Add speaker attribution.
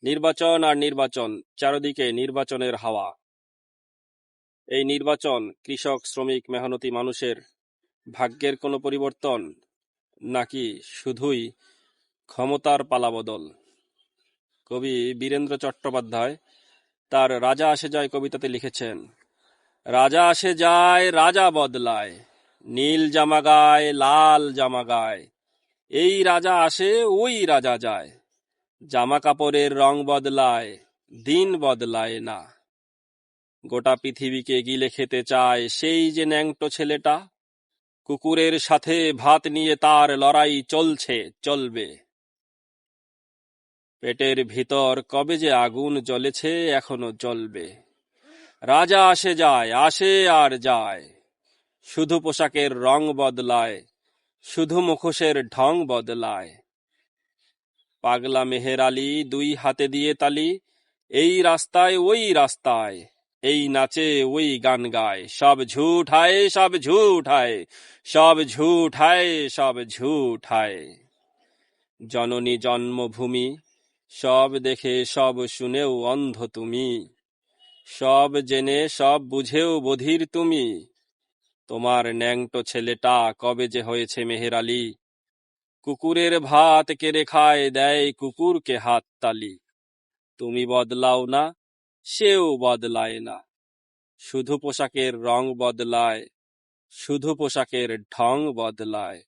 Speaker 1: নির্বাচন আর নির্বাচন, চারদিকে নির্বাচনের হাওয়া। এই নির্বাচন কৃষক, শ্রমিক, মেহনতি মানুষের ভাগ্যের কোনো পরিবর্তন, নাকি শুধুই ক্ষমতার পালাবদল? কবি বীরেন্দ্র চট্টোপাধ্যায় তার রাজা আসে যায় কবিতাতে লিখেছেন, রাজা আসে যায় রাজা বদলায়, নীল জামা গায় লাল জামা গায়, এই রাজা আসে ওই রাজা যায়, জামা কাপড়ের রং বদলায়, দিন বদলায় না। গোটা পৃথিবীকে গিলে খেতে চায় সেই যে ন্যাংটো ছেলেটা, কুকুরের সাথে ভাত নিয়ে তার লড়াই চলছে, চলবে। পেটের ভিতর কবে যে আগুন জ্বলেছে, এখনো জ্বলবে। রাজা আসে যায়, আসে আর যায়, শুধু পোশাকের রং বদলায়, শুধু মুখোশের ঢং বদলায়। পাগলা মেহের আলী দুই হাতে দিয়ে তালি, এই রাস্তায় ওই রাস্তায়, এই নাচে ওই গান গায়, সব ঝুঠ হায় সব ঝুঠ হায়, সব ঝুঠ হায় সব ঝুঠ হায়। জননী জন্মভূমি, সব দেখে সব শুনেও অন্ধ তুমি, সব জেনে সব বুঝেও বধির তুমি। তোমার ন্যাংটো ছেলেটা কবে যে হয়েছে মেহের আলী, কুকুরের ভাত কেড়ে খায়, দেয় কুকুরকে হাত তালি। তুমি বদলাও না, সেও বদলায় না, শুধু পোশাকের রং বদলায়, শুধু পোশাকের ঢং বদলায়।